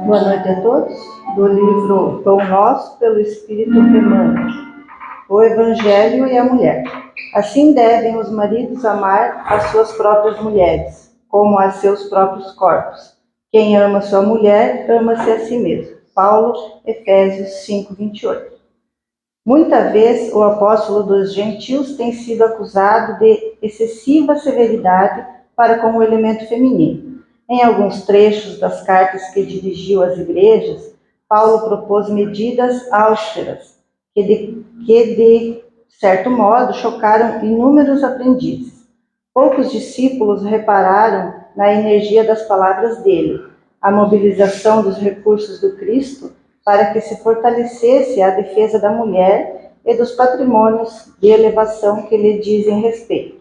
Boa noite a todos. Do livro Pão Nosso pelo Espírito Emmanuel. O Evangelho e a Mulher. Assim devem os maridos amar as suas próprias mulheres, como a seus próprios corpos. Quem ama sua mulher, ama-se a si mesmo. Paulo, Efésios 5:28. Muita vez o apóstolo dos gentios tem sido acusado de excessiva severidade para com o elemento feminino. Em alguns trechos das cartas que dirigiu às igrejas, Paulo propôs medidas austeras, que de certo modo chocaram inúmeros aprendizes. Poucos discípulos repararam na energia das palavras dele, a mobilização dos recursos do Cristo para que se fortalecesse a defesa da mulher e dos patrimônios de elevação que lhe dizem respeito.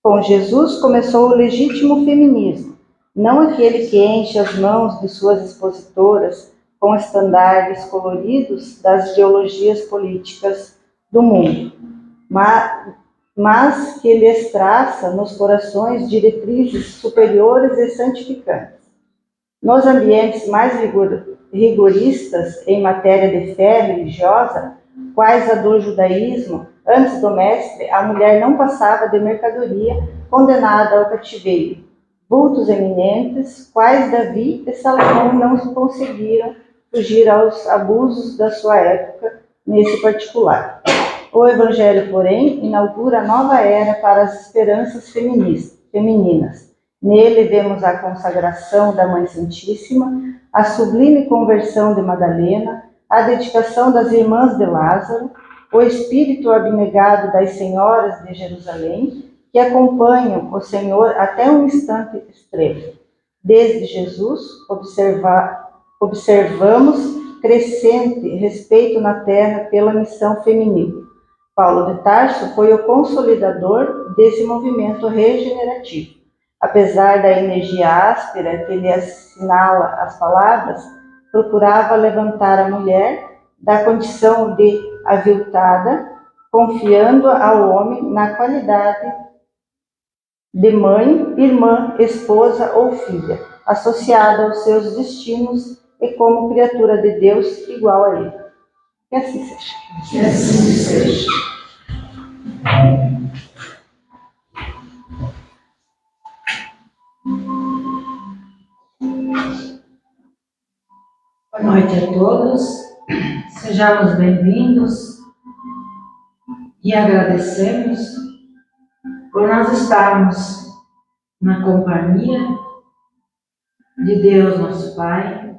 Com Jesus começou o legítimo feminismo, não aquele que enche as mãos de suas expositoras com estandartes coloridos das ideologias políticas do mundo, mas que lhes traça nos corações diretrizes superiores e santificantes. Nos ambientes mais rigoristas em matéria de fé religiosa, quais a do judaísmo, antes do mestre, a mulher não passava de mercadoria condenada ao cativeiro. Vultos eminentes, quais Davi e Salomão não conseguiram fugir aos abusos da sua época nesse particular. O Evangelho, porém, inaugura a nova era para as esperanças femininas. Nele vemos a consagração da Mãe Santíssima, a sublime conversão de Madalena, a dedicação das irmãs de Lázaro, o espírito abnegado das senhoras de Jerusalém, que acompanham o Senhor até um instante extremo. Desde Jesus, observamos crescente respeito na terra pela missão feminina. Paulo de Tarso foi o consolidador desse movimento regenerativo. Apesar da energia áspera que lhe assinala as palavras, procurava levantar a mulher da condição de aviltada, confiando ao homem na qualidade de mãe, irmã, esposa ou filha, associada aos seus destinos e como criatura de Deus igual a ele. Que assim seja. Que assim seja. Boa noite a todos, sejamos bem-vindos e agradecemos por nós estarmos na companhia de Deus, nosso Pai,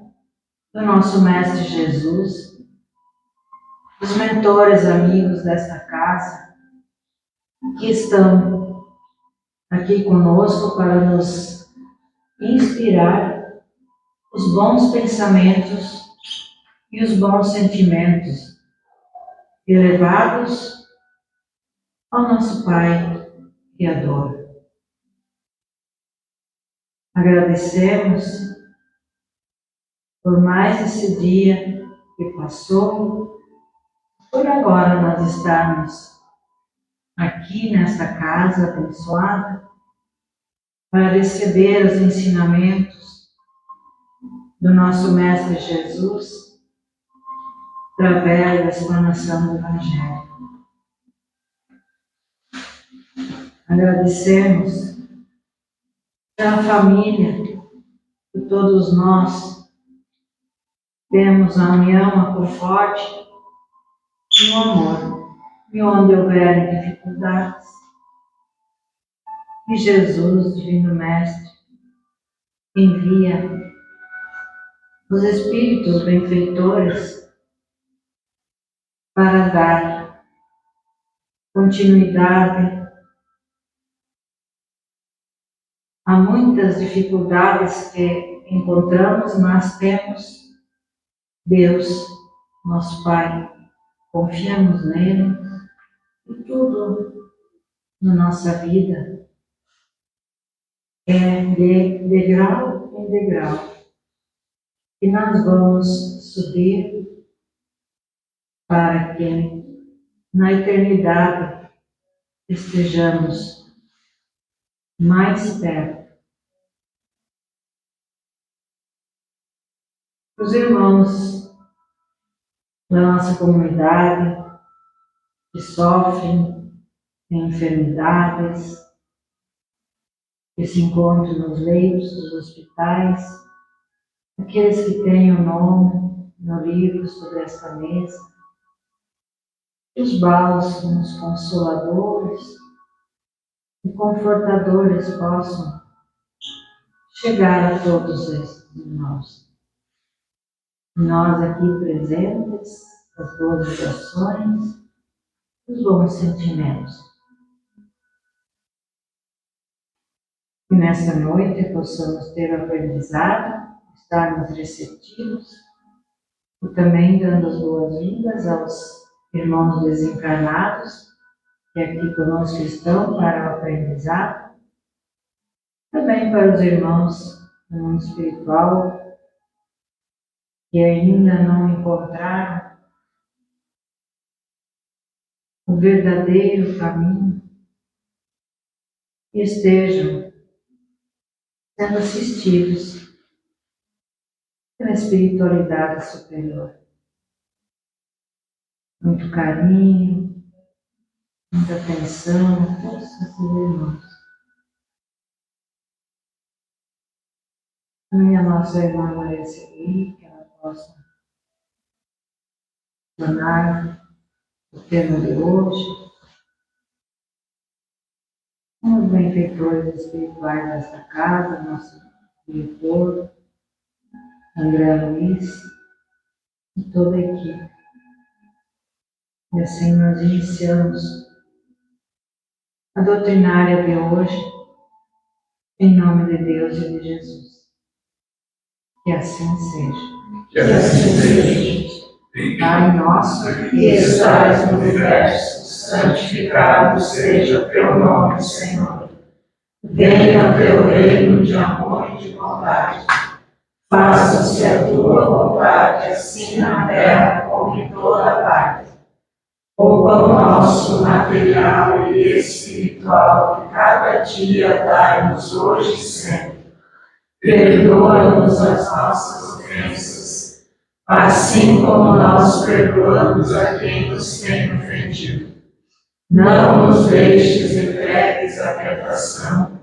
do nosso Mestre Jesus, dos mentores amigos desta casa, que estão aqui conosco para nos inspirar os bons pensamentos e os bons sentimentos elevados ao nosso Pai Criador. Agradecemos por mais esse dia que passou, por agora nós estarmos aqui nesta casa abençoada para receber os ensinamentos do nosso Mestre Jesus através da explanação do Evangelho. Agradecemos pela família, que todos nós temos a união, a concórdia e o amor. E onde houverem dificuldades, que Jesus, Divino Mestre, envia os Espíritos benfeitores para dar continuidade a muitas dificuldades que encontramos, mas temos Deus, nosso Pai, confiamos nele e tudo na nossa vida é de degrau em degrau e nós vamos subir para que na eternidade estejamos mais perto os irmãos da nossa comunidade que sofrem de enfermidades, que se encontram nos leitos dos hospitais, aqueles que têm o nome no livro sobre esta mesa, que os bálsamos consoladores e confortadores possam chegar a todos estes irmãos. Nós aqui presentes, as boas vibrações, os bons sentimentos. Que nesta noite possamos ter o aprendizado, estarmos receptivos e também dando as boas-vindas aos irmãos desencarnados que aqui conosco estão para o aprendizado, também para os irmãos do mundo espiritual que ainda não encontraram o verdadeiro caminho e estejam sendo assistidos pela espiritualidade superior. Muito carinho, muita atenção a todos esses irmãos. Também a nossa irmã Maria Celina, que ela possa tornar o tema de hoje. Os benfeitores espirituais desta casa, nosso diretor, André Luiz, e toda a equipe. E assim nós iniciamos a doutrinária de hoje, em nome de Deus e de Jesus. Que assim seja. Que assim seja. Pai nosso, Que estás no universo, santificado seja o teu nome, Senhor. Venha o teu reino de amor e de bondade. Faça-se a tua vontade, assim na terra como em toda parte. O pão nosso material e espiritual de cada dia dai-nos hoje e sempre. Perdoa-nos as nossas ofensas, assim como nós perdoamos a quem nos tem ofendido. Não nos deixes entregues à tentação.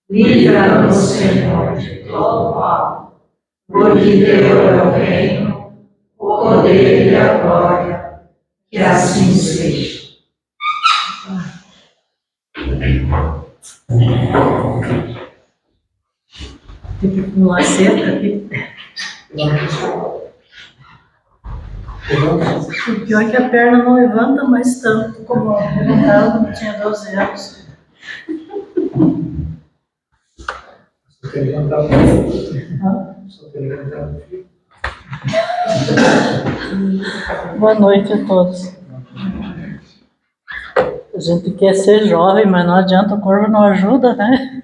Livra-nos, Senhor, de todo mal, porque teu é o reino, o poder e a glória. Que assim seja. tem que pular cerca aqui. O pior é que a perna não levanta mais tanto como levantava quando eu tinha 12 anos. Só tem levantado o filho. Só tem levantado o filho. Boa noite a todos. A gente quer ser jovem, mas não adianta, o corpo não ajuda, né?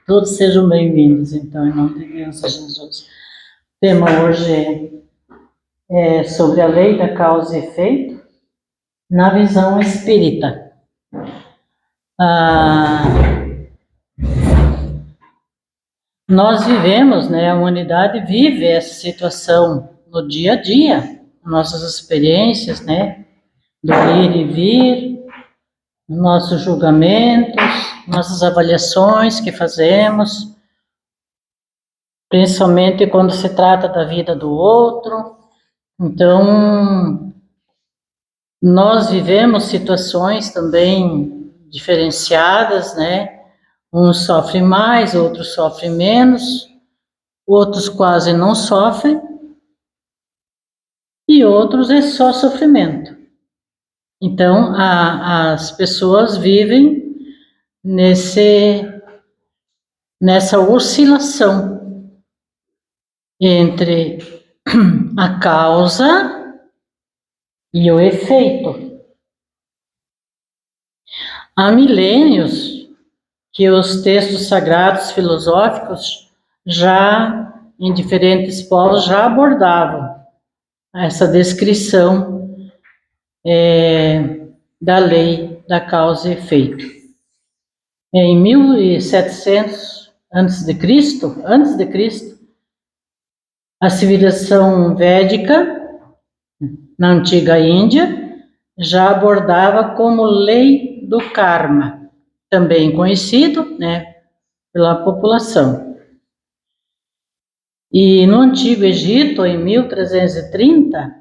Todos sejam bem-vindos, então, em nome de Deus e Jesus. O tema hoje é sobre a lei da causa e efeito na visão espírita. Nós vivemos, né, a humanidade vive essa situação no dia a dia, nossas experiências, né, do ir e vir, nossos julgamentos, nossas avaliações que fazemos, principalmente quando se trata da vida do outro. Então, nós vivemos situações também diferenciadas, né? Uns sofrem mais, outros sofrem menos, outros quase não sofrem, e outros é só sofrimento. Então, as pessoas vivem nessa oscilação entre a causa e o efeito. Há milênios que os textos sagrados filosóficos já, em diferentes povos, já abordavam essa descrição da lei da causa e efeito. Em 1700 antes de Cristo, a civilização védica, na antiga Índia, já abordava como lei do karma, também conhecido, né, pela população. E no Antigo Egito, em 1330,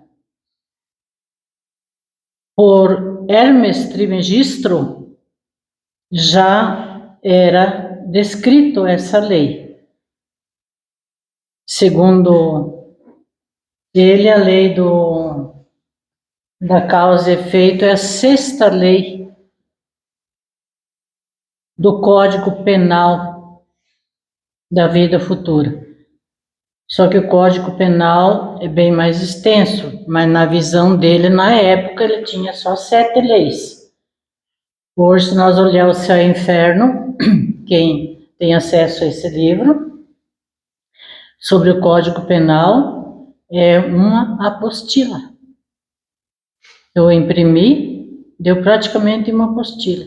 por Hermes Trismegisto, já era descrito essa lei. Segundo ele, a lei da causa e efeito é a sexta lei do Código Penal da vida futura. Só que o Código Penal é bem mais extenso, mas na visão dele, na época, ele tinha só 7 leis. Hoje, se nós olharmos o Céu e o Inferno, quem tem acesso a esse livro, sobre o Código Penal, é uma apostila. Eu imprimi, deu praticamente uma apostila.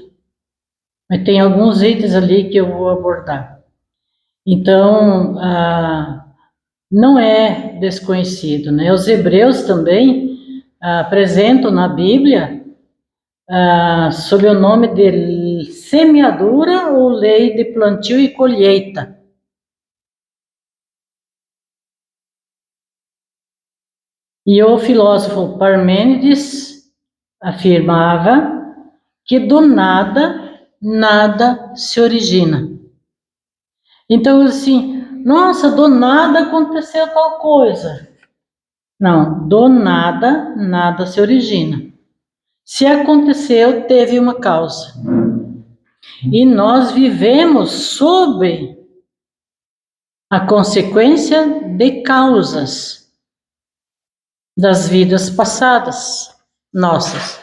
Mas tem alguns itens ali que eu vou abordar. Então, não é desconhecido, né? Os hebreus também apresentam na Bíblia sob o nome de semeadura ou lei de plantio e colheita. E o filósofo Parmênides afirmava que do nada, nada se origina. Então, assim, nossa, do nada aconteceu tal coisa. Não, do nada, nada se origina. Se aconteceu, teve uma causa. E nós vivemos sob a consequência de causas das vidas passadas nossas,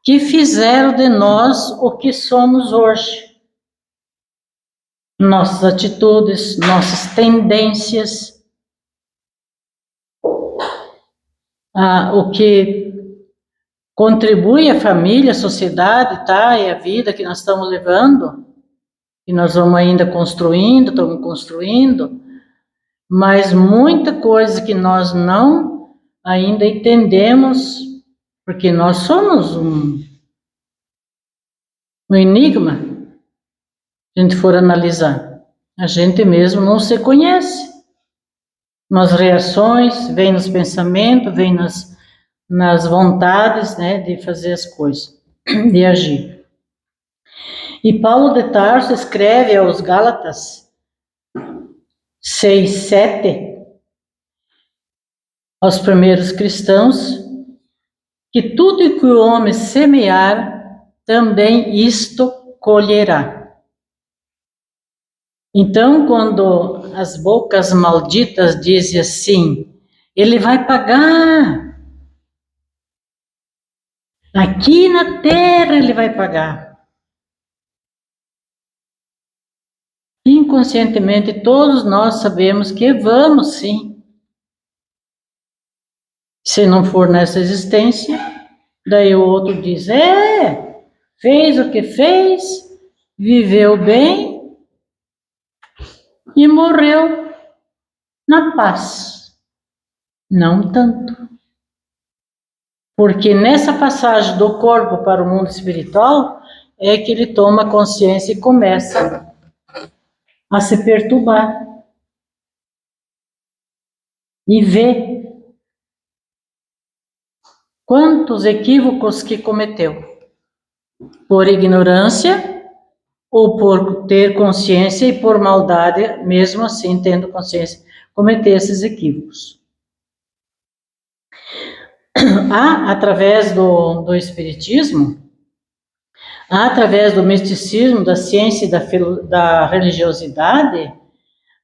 que fizeram de nós o que somos hoje. Nossas atitudes, nossas tendências, o que contribui a família, a sociedade, tá? E a vida que nós estamos levando, e nós vamos ainda estamos construindo, mas muita coisa que nós não ainda entendemos, porque nós somos um enigma, se a gente for analisar. A gente mesmo não se conhece. Nas reações, vem nos pensamentos, vem nas vontades, né, de fazer as coisas, de agir. E Paulo de Tarso escreve aos Gálatas 6:7, aos primeiros cristãos, que tudo que o homem semear, também isto colherá. Então, quando as bocas malditas dizem assim, ele vai pagar. Aqui na terra ele vai pagar. Inconscientemente, todos nós sabemos que vamos sim. Se não for nessa existência, daí o outro diz, fez o que fez, viveu bem e morreu na paz. Não tanto. Porque nessa passagem do corpo para o mundo espiritual é que ele toma consciência e começa a se perturbar. E vê quantos equívocos que cometeu. Por ignorância ou por ter consciência e por maldade, mesmo assim tendo consciência, cometer esses equívocos. Através do espiritismo, através do misticismo, da ciência e da religiosidade,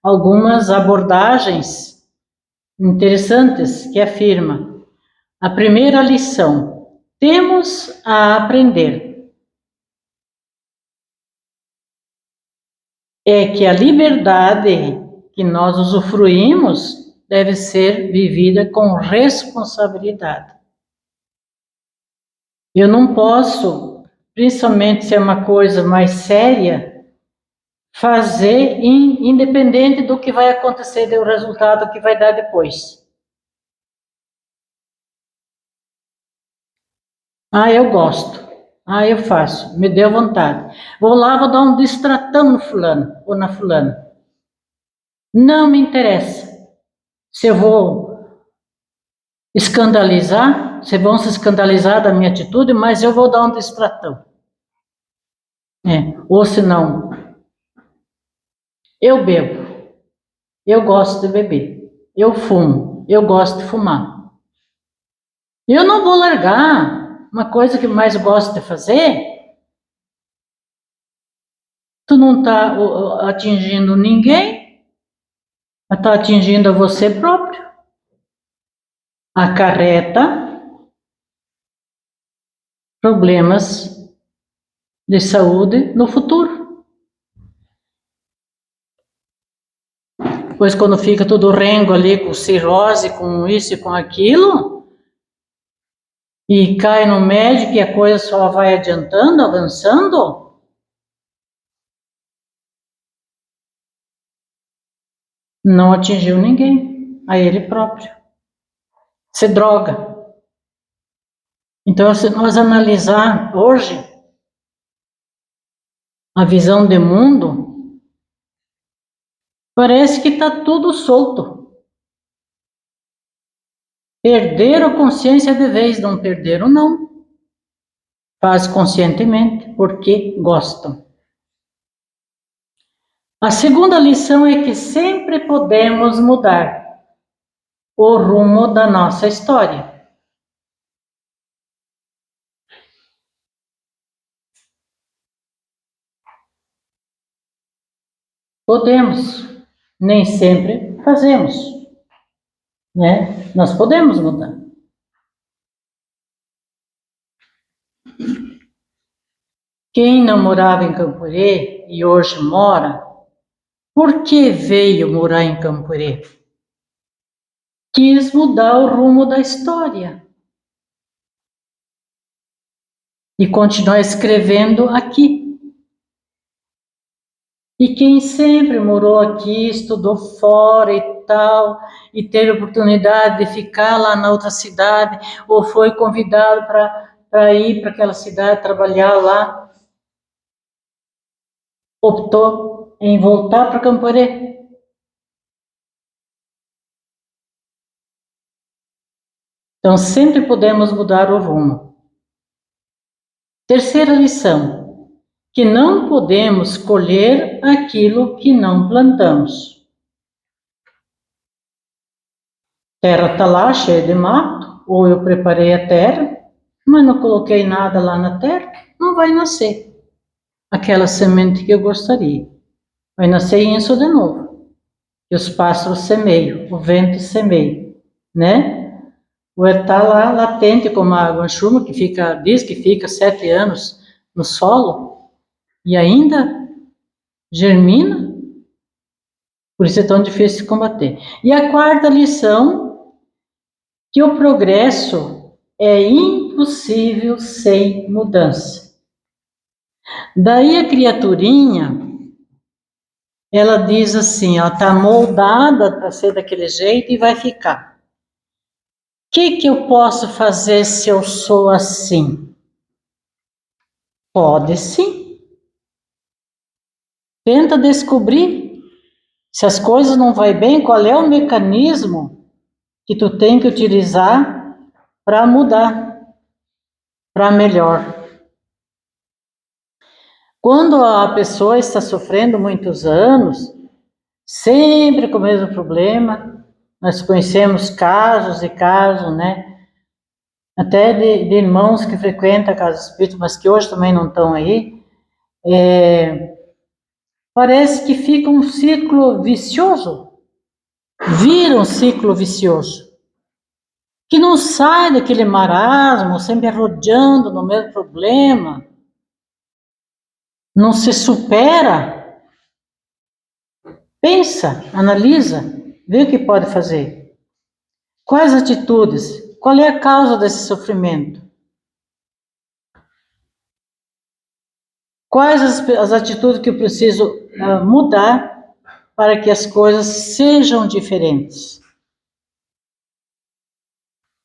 algumas abordagens interessantes que afirmam: a primeira lição, temos a aprender, é que a liberdade que nós usufruímos deve ser vivida com responsabilidade. Eu não posso, principalmente se é uma coisa mais séria, fazer independente do que vai acontecer, do resultado que vai dar depois. Ah, eu gosto. Ah, eu faço. Me deu vontade. Vou lá, vou dar um distratão no fulano ou na fulana. Não me interessa se eu vou escandalizar, se vão se escandalizar da minha atitude, mas eu vou dar um distratão. Ou se não, eu bebo, eu gosto de beber, eu fumo, eu gosto de fumar. Eu não vou largar uma coisa que mais gosto de fazer. Tu não está atingindo ninguém, está atingindo a você próprio. Acarreta problemas de saúde no futuro. Pois quando fica tudo rengo ali com cirrose, com isso e com aquilo, e cai no médico e a coisa só vai adiantando, avançando, não atingiu ninguém, a ele próprio. Se droga. Então, se nós analisar hoje a visão de mundo, parece que está tudo solto. Perderam a consciência de vez, não perderam não. Faz conscientemente, porque gostam. A segunda lição é que sempre podemos mudar o rumo da nossa história. Podemos, nem sempre fazemos, né? Nós podemos mudar. Quem não morava em Camporê e hoje mora, por que veio morar em Camporê? Quis mudar o rumo da história e continuar escrevendo aqui. E quem sempre morou aqui, estudou fora e tal, e teve oportunidade de ficar lá na outra cidade, ou foi convidado para ir para aquela cidade, trabalhar lá, optou em voltar para Camporê. Então, sempre podemos mudar o rumo. Terceira lição, que não podemos colher aquilo que não plantamos. Terra está lá, cheia de mato, ou eu preparei a terra, mas não coloquei nada lá na terra, não vai nascer aquela semente que eu gostaria. Vai nascer isso de novo. E os pássaros semeiam, o vento semeia, né? Ou está lá latente como a guanchuma, que diz que fica 7 anos no solo, e ainda germina. Por isso é tão difícil de combater. E a quarta lição, que o progresso é impossível sem mudança. Daí a criaturinha, ela diz assim, ela está moldada para ser daquele jeito e vai ficar. O que eu posso fazer se eu sou assim? Pode sim. Tenta descobrir se as coisas não vão bem, qual é o mecanismo que tu tem que utilizar para mudar, para melhor. Quando a pessoa está sofrendo muitos anos, sempre com o mesmo problema, nós conhecemos casos e casos, né? Até de irmãos que frequentam a casa espírita, mas que hoje também não estão aí, parece que fica um ciclo vicioso, vira um ciclo vicioso, que não sai daquele marasmo, sempre rodeando no mesmo problema, não se supera. Pensa, analisa, vê o que pode fazer. Quais atitudes? Qual é a causa desse sofrimento? Quais as atitudes que eu preciso mudar para que as coisas sejam diferentes.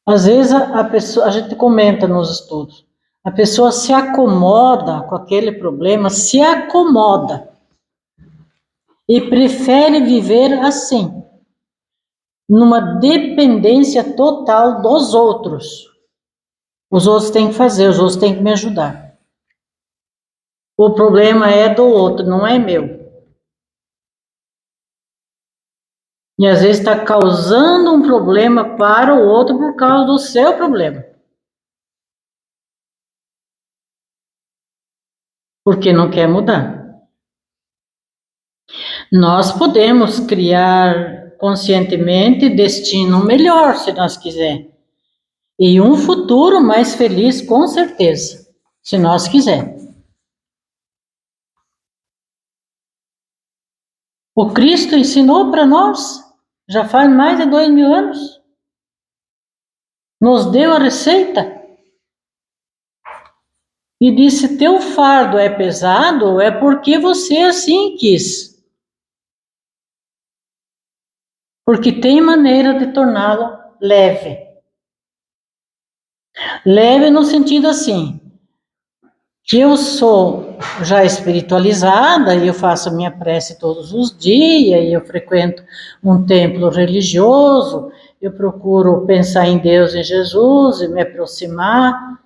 Às vezes a gente comenta nos estudos, a pessoa se acomoda com aquele problema, se acomoda e prefere viver assim, numa dependência total dos outros. Os outros têm que fazer, os outros têm que me ajudar. O problema é do outro, não é meu. E às vezes está causando um problema para o outro por causa do seu problema. Porque não quer mudar. Nós podemos criar conscientemente destino melhor, se nós quisermos. E um futuro mais feliz, com certeza, se nós quisermos. O Cristo ensinou para nós, já faz mais de 2000 anos. Nos deu a receita. E disse, teu fardo é pesado, é porque você assim quis. Porque tem maneira de torná-lo leve. Leve no sentido assim, que eu sou já espiritualizada e eu faço a minha prece todos os dias, e eu frequento um templo religioso, eu procuro pensar em Deus, em Jesus e me aproximar,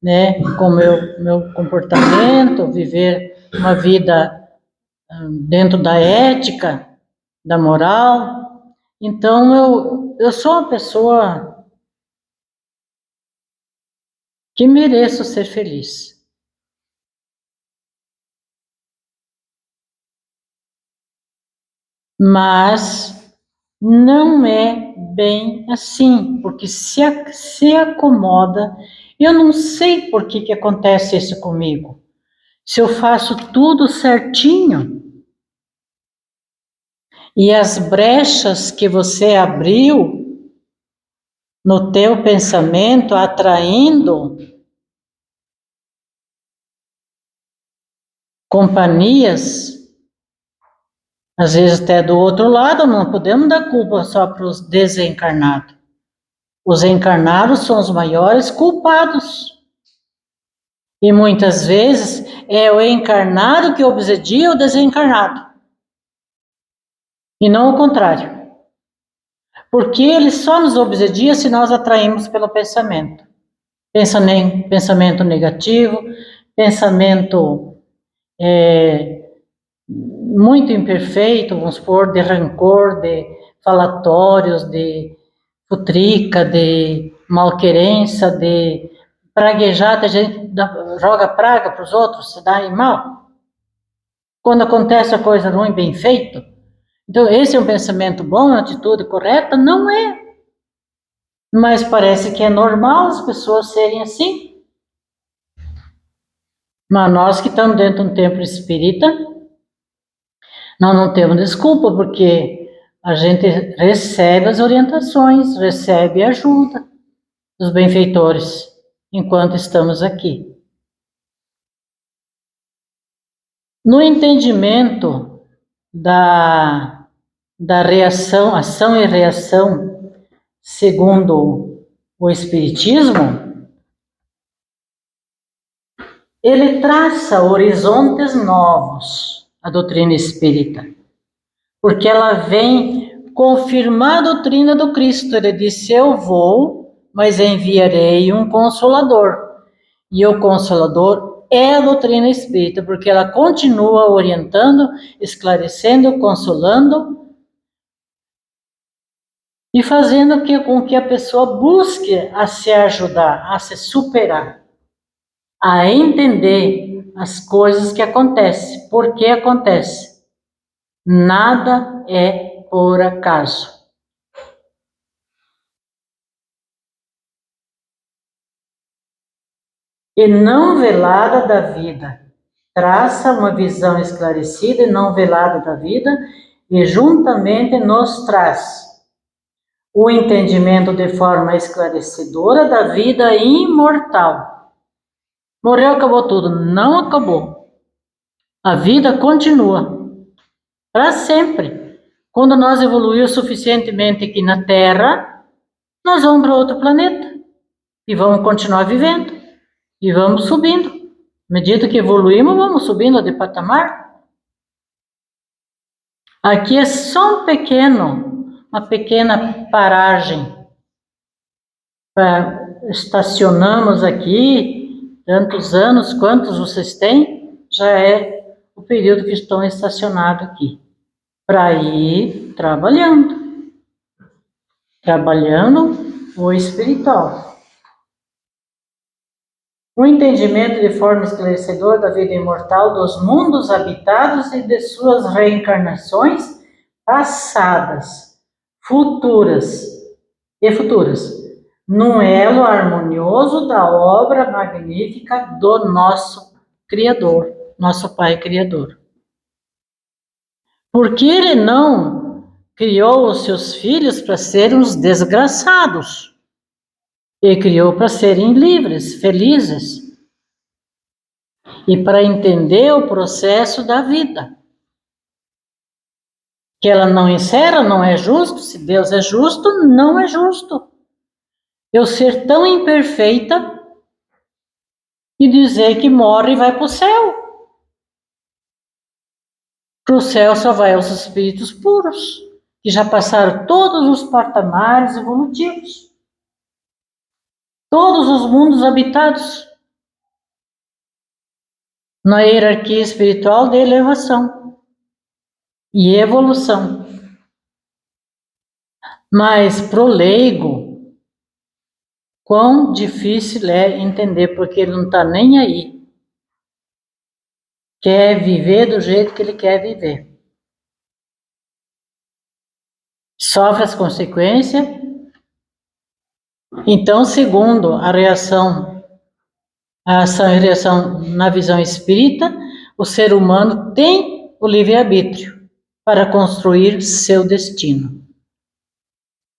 né, com meu comportamento, viver uma vida dentro da ética, da moral. Então eu sou uma pessoa que mereço ser feliz. Mas não é bem assim, porque se acomoda. Eu não sei por que acontece isso comigo. Se eu faço tudo certinho, e as brechas que você abriu no teu pensamento, atraindo companhias, às vezes até do outro lado, não podemos dar culpa só para os desencarnados. Os encarnados são os maiores culpados. E muitas vezes é o encarnado que obsedia o desencarnado. E não o contrário. Porque ele só nos obsedia se nós atraímos pelo pensamento. Pensamento negativo, pensamento muito imperfeito, vamos supor, de rancor, de falatórios, de futrica, de malquerença, de praguejar, a gente joga praga para os outros, se dá em mal. Quando acontece a coisa ruim, bem feito. Então, esse é um pensamento bom, uma atitude correta? Não é. Mas parece que é normal as pessoas serem assim. Mas nós que estamos dentro de um templo espírita, nós não temos desculpa, porque a gente recebe as orientações, recebe a ajuda dos benfeitores, enquanto estamos aqui. No entendimento da reação, ação e reação, segundo o Espiritismo, ele traça horizontes novos, a doutrina espírita, porque ela vem confirmar a doutrina do Cristo. Ele disse, eu vou, mas enviarei um Consolador, e o Consolador é a doutrina espírita, porque ela continua orientando, esclarecendo, consolando e fazendo com que a pessoa busque a se ajudar, a se superar, a entender as coisas que acontecem, por que acontece. Nada é por acaso. E não velada da vida. Traça uma visão esclarecida e não velada da vida, e juntamente nos traz o entendimento de forma esclarecedora da vida imortal. Morreu, acabou tudo. Não acabou. A vida continua. para sempre. Quando nós evoluímos suficientemente aqui na Terra, nós vamos para outro planeta e vamos continuar vivendo e vamos subindo. À medida que evoluímos, vamos subindo de patamar. Aqui é só uma pequena paragem. Estacionamos aqui tantos anos, quantos vocês têm, já é o período que estão estacionados aqui, para ir trabalhando o espiritual. O entendimento de forma esclarecedora da vida imortal, dos mundos habitados e de suas reencarnações passadas, futuras, num elo harmonioso da obra magnífica do nosso Criador, nosso Pai Criador. Porque Ele não criou os seus filhos para serem uns desgraçados. Ele criou para serem livres, felizes. E para entender o processo da vida. Que ela não encerra, não é justo. Se Deus é justo, não é justo eu ser tão imperfeita e dizer que morre e vai para o céu. Para o céu só vai os espíritos puros, que já passaram todos os patamares evolutivos, todos os mundos habitados, na hierarquia espiritual de elevação e evolução. Mas pro leigo, quão difícil é entender, porque ele não está nem aí. Quer viver do jeito que ele quer viver. Sofre as consequências. Então, segundo a ação e reação na visão espírita, o ser humano tem o livre-arbítrio para construir seu destino.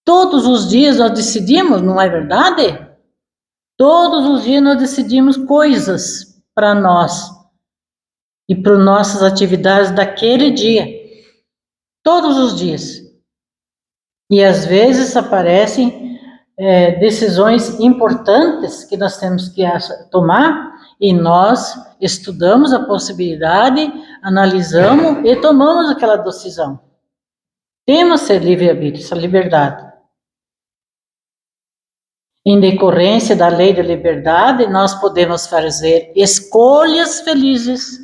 Todos os dias nós decidimos, não é verdade? Todos os dias nós decidimos coisas para nós e para nossas atividades daquele dia. Todos os dias. E às vezes aparecem decisões importantes que nós temos que tomar e nós estudamos a possibilidade, analisamos e tomamos aquela decisão. Temos esse livre-arbítrio, essa liberdade. Em decorrência da lei da liberdade, nós podemos fazer escolhas felizes,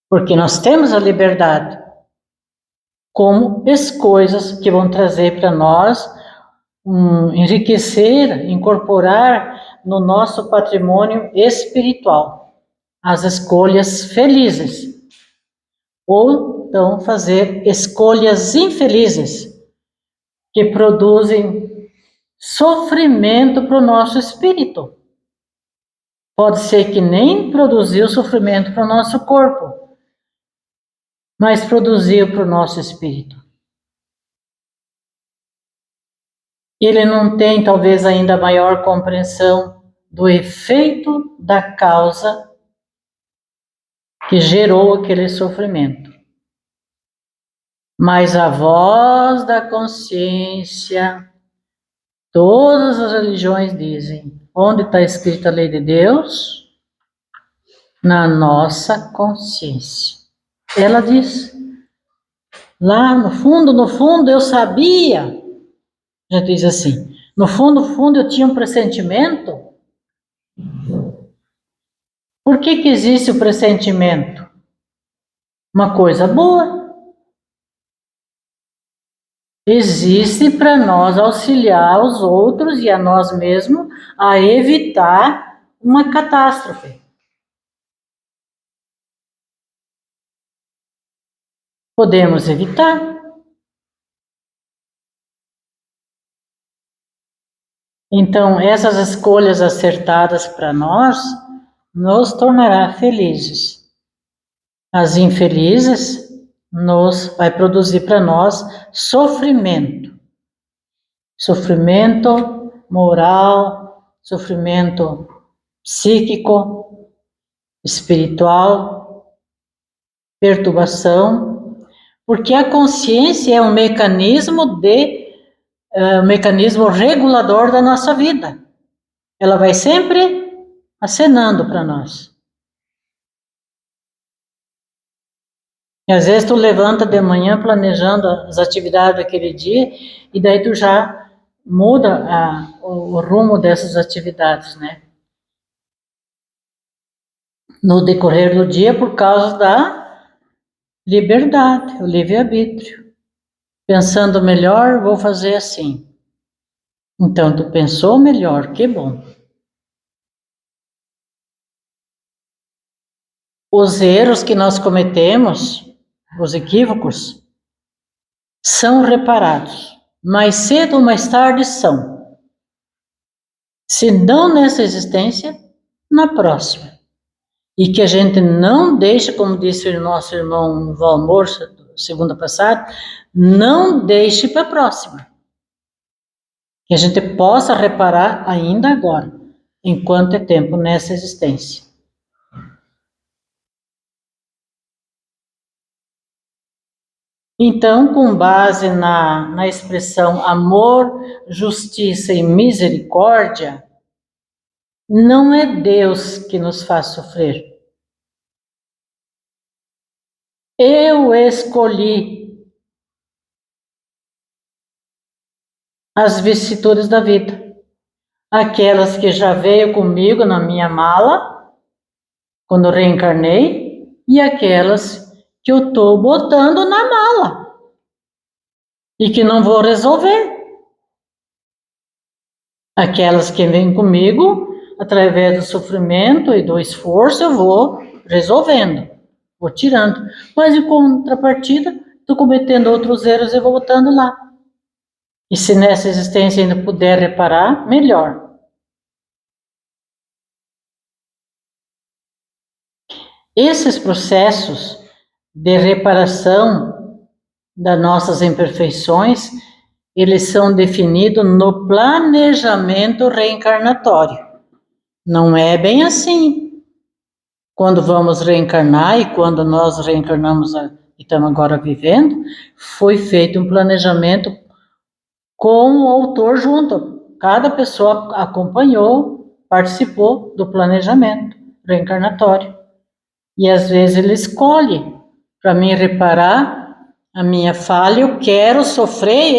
porque nós temos a liberdade, como coisas que vão trazer para nós, enriquecer, incorporar no nosso patrimônio espiritual, as escolhas felizes, ou então fazer escolhas infelizes, que produzem sofrimento para o nosso espírito. Pode ser que nem produziu sofrimento para o nosso corpo, mas produziu para o nosso espírito. Ele não tem talvez ainda maior compreensão do efeito da causa que gerou aquele sofrimento. Mas a voz da consciência, todas as religiões dizem, onde está escrita a lei de Deus? Na nossa consciência. Ela diz, lá no fundo eu sabia, já diz assim, no fundo eu tinha um pressentimento. Por que existe o pressentimento? Uma coisa boa. Existe para nós auxiliar os outros e a nós mesmos a evitar uma catástrofe. Podemos evitar. Então, essas escolhas acertadas para nós nos tornará felizes. As infelizes vai produzir para nós sofrimento. Sofrimento moral, sofrimento psíquico, espiritual, perturbação Porque a consciência é um mecanismo regulador da nossa vida. Ela vai sempre acenando para nós. E às vezes tu levanta de manhã planejando as atividades daquele dia e daí tu já muda o rumo dessas atividades, né? No decorrer do dia por causa da liberdade, o livre-arbítrio. Pensando melhor, vou fazer assim. Então, tu pensou melhor, que bom. Os erros que nós cometemos, os equívocos, são reparados. Mais cedo ou mais tarde são. Se não nessa existência, na próxima. E que a gente não deixe, como disse o nosso irmão Valmor, segunda passada, não deixe para a próxima. Que a gente possa reparar ainda agora, enquanto é tempo nessa existência. Então, com base na expressão amor, justiça e misericórdia, não é Deus que nos faz sofrer. Eu escolhi as vicissitudes da vida. Aquelas que já veio comigo na minha mala, quando eu reencarnei, e aquelas que eu estou botando na mala e que não vou resolver. Aquelas que vêm comigo, através do sofrimento e do esforço, eu vou resolvendo, vou tirando. Mas em contrapartida, estou cometendo outros erros e vou botando lá. E se nessa existência ainda puder reparar, melhor. Esses processos de reparação das nossas imperfeições, eles são definidos no planejamento reencarnatório. Não é bem assim. Quando vamos reencarnar e quando nós reencarnamos e estamos agora vivendo, foi feito um planejamento com o autor junto. Cada pessoa acompanhou, participou do planejamento reencarnatório. E às vezes ele escolhe, para mim reparar a minha falha, eu quero sofrer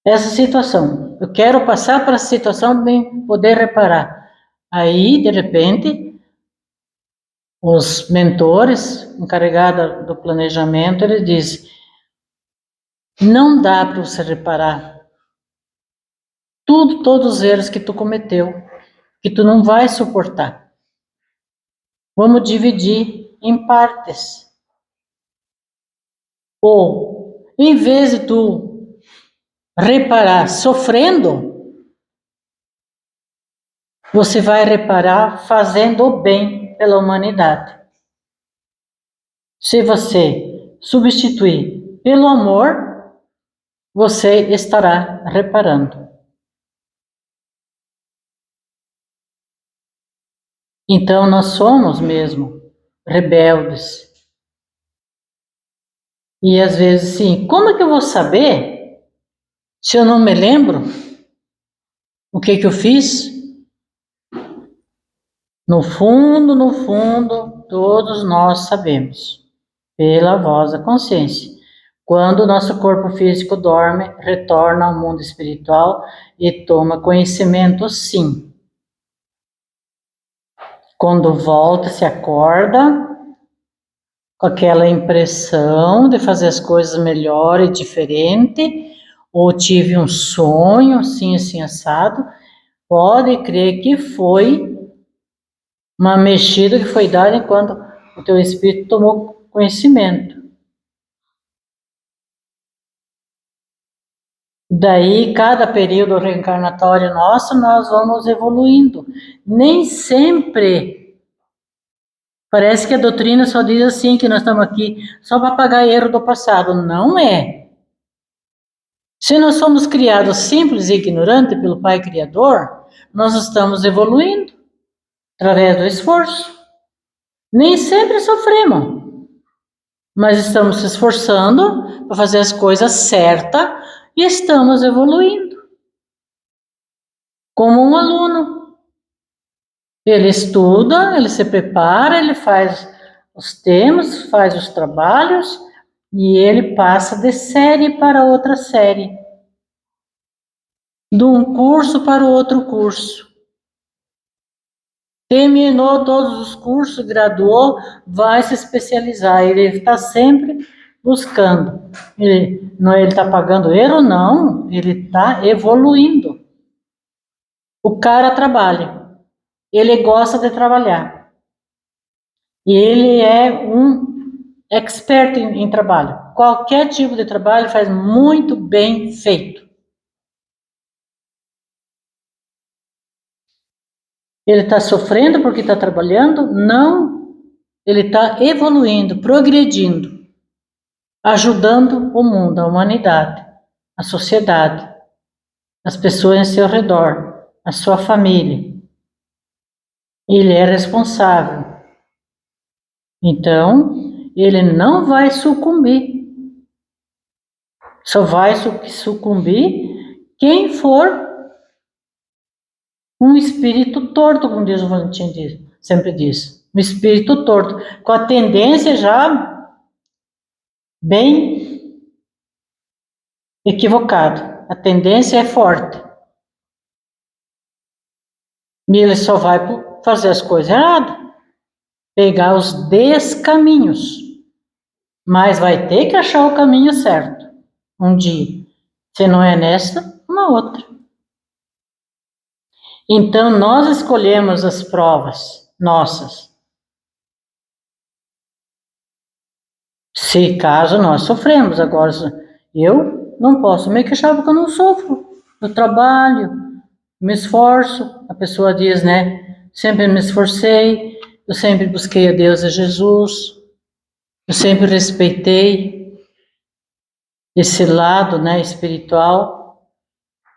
essa situação. Eu quero passar para a situação para poder reparar. Aí, de repente, os mentores encarregados do planejamento, eles dizem, não dá para você reparar todos os erros que tu cometeu, que tu não vai suportar. Vamos dividir em partes. Ou, em vez de tu reparar sofrendo, você vai reparar fazendo o bem pela humanidade. Se você substituir pelo amor, você estará reparando. Então, nós somos mesmo rebeldes. E às vezes, sim, como é que eu vou saber se eu não me lembro o que eu fiz? No fundo, todos nós sabemos, pela voz da consciência. Quando o nosso corpo físico dorme, retorna ao mundo espiritual e toma conhecimento, sim. Quando volta, se acorda com aquela impressão de fazer as coisas melhor e diferente, ou tive um sonho assim assado, pode crer que foi uma mexida que foi dada enquanto o teu espírito tomou conhecimento. Daí, cada período reencarnatório nosso, nós vamos evoluindo. Nem sempre. Parece que a doutrina só diz assim, que nós estamos aqui só para pagar erro do passado. Não é. Se nós somos criados simples e ignorantes pelo Pai Criador, nós estamos evoluindo através do esforço. Nem sempre sofremos. mas estamos se esforçando para fazer as coisas certas e estamos evoluindo. Como um aluno. Ele estuda, ele se prepara, ele faz os temas, faz os trabalhos e ele passa de série para outra série. De um curso para o outro curso. Terminou todos os cursos, graduou, vai se especializar. Ele está sempre buscando. Ele está pagando erro? Não. Ele está evoluindo. O cara trabalha. Ele gosta de trabalhar. E ele é um expert em trabalho. Qualquer tipo de trabalho faz muito bem feito. Ele está sofrendo porque está trabalhando? Não. Ele está evoluindo, progredindo, ajudando o mundo, a humanidade, a sociedade, as pessoas em seu redor, a sua família. Ele é responsável. Então, ele não vai sucumbir. Só vai sucumbir quem for um espírito torto, como diz o Valentim sempre diz. Um espírito torto, com a tendência já bem equivocada. A tendência é forte. E ele só vai fazer as coisas erradas. Pegar os descaminhos. Mas vai ter que achar o caminho certo. Um dia. Se não é nessa, uma outra. Então, nós escolhemos as provas nossas. Se caso nós sofremos, agora eu não posso me queixar porque eu não sofro. Eu trabalho, me esforço. A pessoa diz, né? Sempre me esforcei, eu sempre busquei a Deus e a Jesus, eu sempre respeitei esse lado, né, espiritual.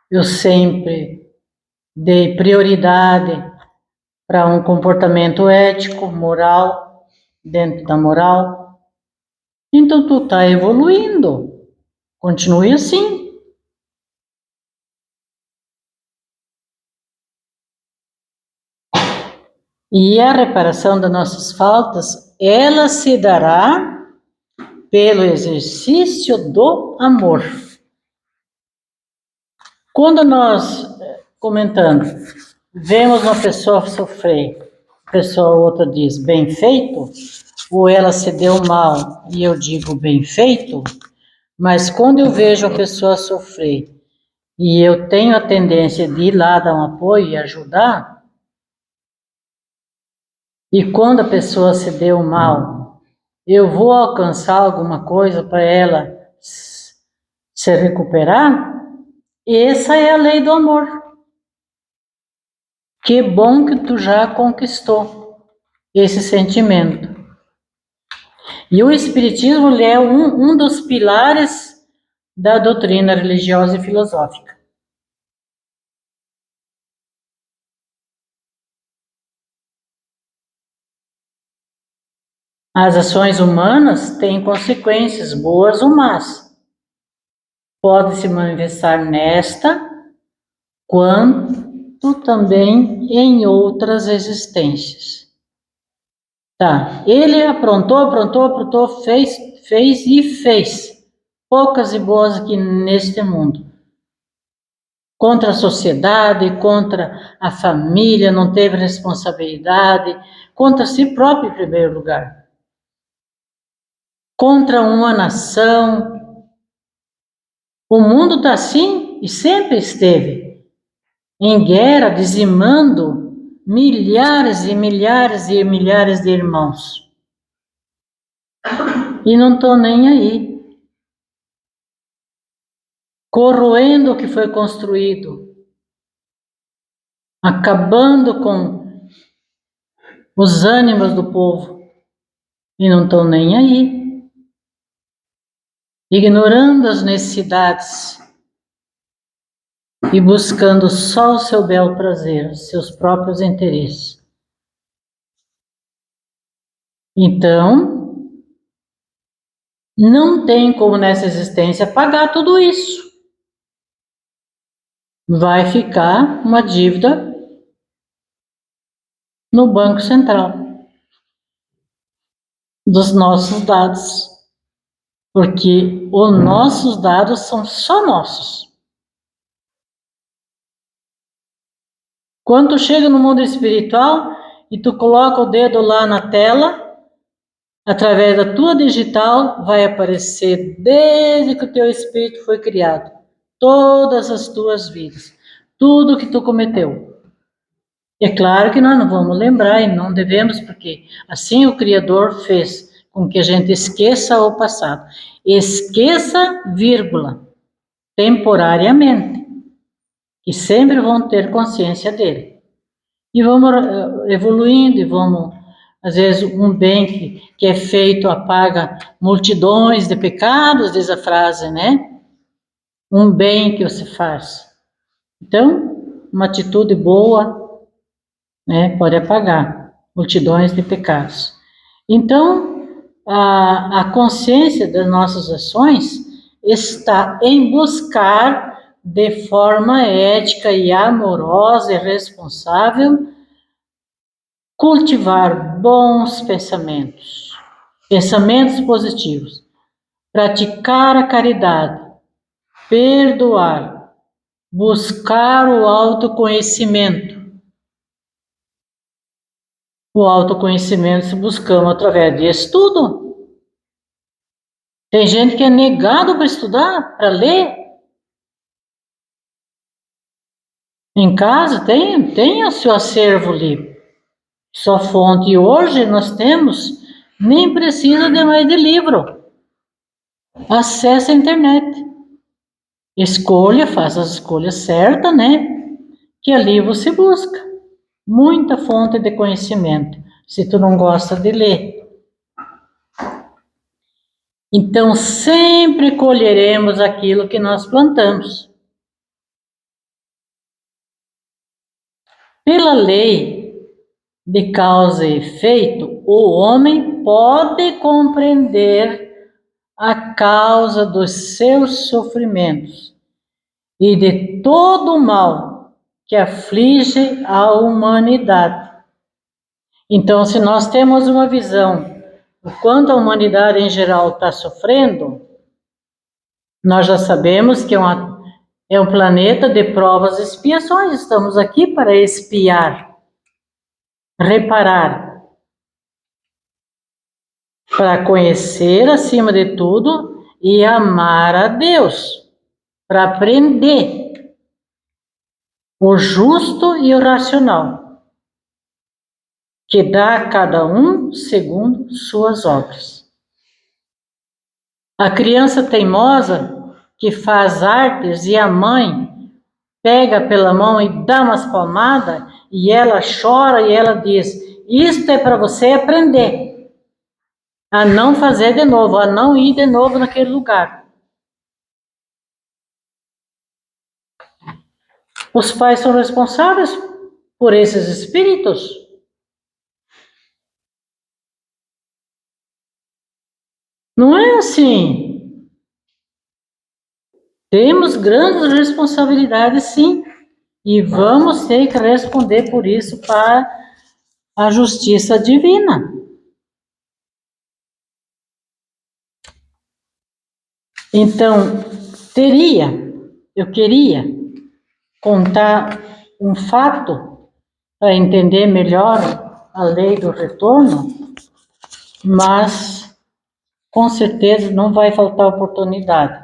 Eu sempre dei prioridade para um comportamento ético, moral, dentro da moral. Então tu está evoluindo. Continue assim. E a reparação das nossas faltas, ela se dará pelo exercício do amor. Quando nós, comentando, vemos uma pessoa sofrer, a pessoa outra diz bem feito, ou ela se deu mal e eu digo bem feito, mas quando eu vejo a pessoa sofrer e eu tenho a tendência de ir lá dar um apoio e ajudar, e quando a pessoa se deu mal, eu vou alcançar alguma coisa para ela se recuperar, essa é a lei do amor. Que bom que tu já conquistou esse sentimento. E o Espiritismo é um dos pilares da doutrina religiosa e filosófica. As ações humanas têm consequências, boas ou más. Pode se manifestar nesta, quanto também em outras existências. Tá, ele aprontou, fez e fez. Poucas e boas aqui neste mundo. Contra a sociedade, contra a família, não teve responsabilidade, contra si próprio em primeiro lugar. Contra uma nação. O mundo está assim e sempre esteve. Em guerra, dizimando milhares e milhares e milhares de irmãos. E não estou nem aí. Corroendo o que foi construído. Acabando com os ânimos do povo. E não estão nem aí. Ignorando as necessidades. E buscando só o seu bel prazer, seus próprios interesses. Então, não tem como nessa existência pagar tudo isso. Vai ficar uma dívida no Banco Central dos nossos dados, porque os nossos dados são só nossos. Quando tu chega no mundo espiritual e tu coloca o dedo lá na tela, através da tua digital vai aparecer desde que o teu espírito foi criado, todas as tuas vidas, tudo que tu cometeu. É claro que nós não vamos lembrar e não devemos, porque assim o Criador fez com que a gente esqueça o passado. Esqueça, vírgula, temporariamente, que sempre vão ter consciência dele. E vamos evoluindo e vamos, às vezes, um bem que é feito apaga multidões de pecados, diz a frase, né? Um bem que você faz. Então, uma atitude boa, né, pode apagar multidões de pecados. Então, a consciência das nossas ações está em buscar de forma ética e amorosa e responsável cultivar bons pensamentos, pensamentos positivos, praticar a caridade, perdoar, buscar o autoconhecimento. O autoconhecimento se buscamos através de estudo. Tem gente que é negado para estudar, para ler. Em casa tem o seu acervo livre, sua fonte. E hoje nós temos, nem precisa de mais de livro. Acesse a internet. Escolha, faça as escolhas certas, né? Que ali você busca muita fonte de conhecimento, se tu não gosta de ler. Então, sempre colheremos aquilo que nós plantamos. Pela lei de causa e efeito, o homem pode compreender a causa dos seus sofrimentos e de todo o mal que aflige a humanidade. Então, se nós temos uma visão do quanto a humanidade em geral está sofrendo, nós já sabemos que é um planeta de provas e expiações. Estamos aqui para expiar, reparar, para conhecer acima de tudo e amar a Deus, para aprender o justo e o racional, que dá a cada um segundo suas obras. A criança teimosa que faz artes e a mãe pega pela mão e dá umas palmadas e ela chora e ela diz: isto é para você aprender a não fazer de novo, a não ir de novo naquele lugar. Os pais são responsáveis por esses espíritos. Não é assim. Temos grandes responsabilidades, sim, e vamos ter que responder por isso para a justiça divina. Então, eu queria contar um fato para entender melhor a lei do retorno, mas com certeza não vai faltar oportunidade.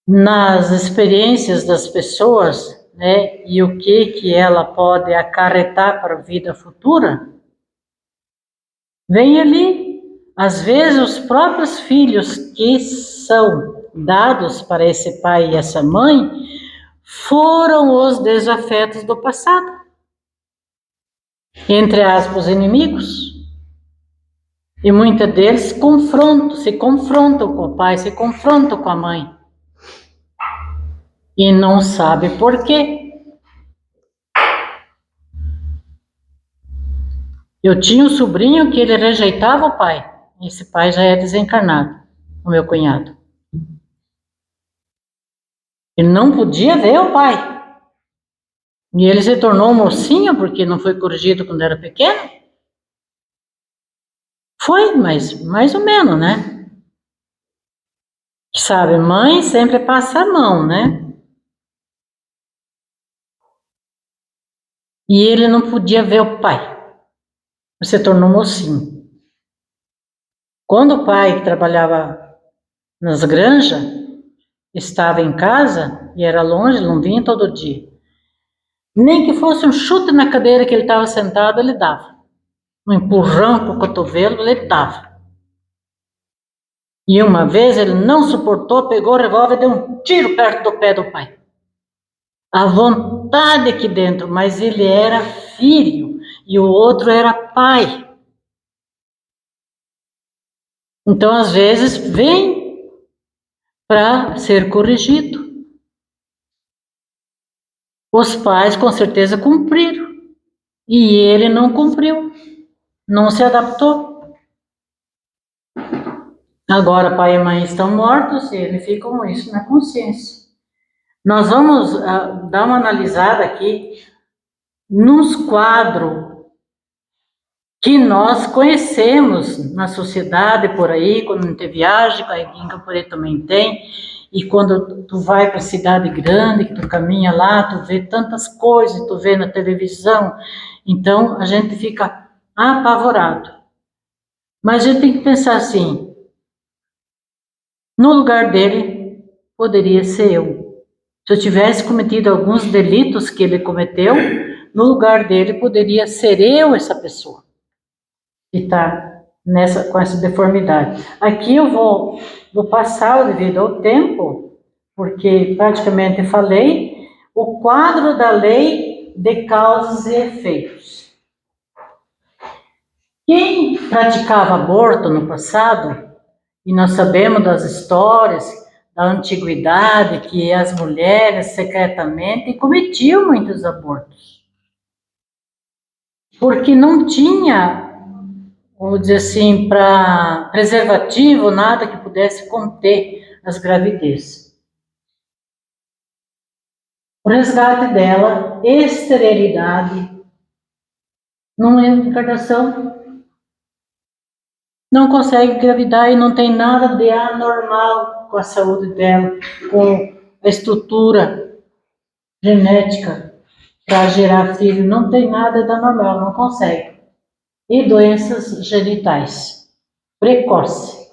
Nas experiências das pessoas, né, e o que ela pode acarretar para a vida futura, vem ali, às vezes, os próprios filhos que são dados para esse pai e essa mãe foram os desafetos do passado. Entre aspas, inimigos. E muitos deles se confrontam com o pai, se confrontam com a mãe. E não sabe por quê. Eu tinha um sobrinho que ele rejeitava o pai. Esse pai já é desencarnado, o meu cunhado. Ele não podia ver o pai. E ele se tornou mocinho porque não foi corrigido quando era pequeno. Foi, mas mais ou menos, né? Sabe, mãe sempre passa a mão, né? E ele não podia ver o pai. Se tornou mocinho. Quando o pai, que trabalhava nas granjas, estava em casa e era longe, não vinha todo dia. Nem que fosse um chute na cadeira que ele estava sentado, ele dava. Um empurrão com o cotovelo, ele dava. E uma vez ele não suportou, pegou o revólver e deu um tiro perto do pé do pai. A vontade aqui dentro, mas ele era filho e o outro era pai. Então, às vezes, vem para ser corrigido. Os pais, com certeza, cumpriram. E ele não cumpriu. Não se adaptou. Agora, pai e mãe estão mortos e ele fica com isso na consciência. Nós vamos dar uma analisada aqui nos quadros que nós conhecemos na sociedade por aí, quando a gente viaja, aqui em Campo também tem, e quando tu vai para cidade grande, que tu caminha lá, tu vê tantas coisas, tu vê na televisão, então a gente fica apavorado. Mas a gente tem que pensar assim, no lugar dele, poderia ser eu. Se eu tivesse cometido alguns delitos que ele cometeu, no lugar dele poderia ser eu essa pessoa que está com essa deformidade. Aqui eu vou passar devido ao tempo, porque praticamente falei, o quadro da lei de causas e efeitos. Quem praticava aborto no passado, e nós sabemos das histórias da antiguidade, que as mulheres secretamente cometiam muitos abortos. Porque não tinha, vamos dizer assim, para preservativo, nada que pudesse conter as gravidezes. O resgate dela, esterilidade, numa encarnação, não consegue engravidar e não tem nada de anormal com a saúde dela, com a estrutura genética para gerar filho, não tem nada de anormal, não consegue. E doenças genitais, precoce.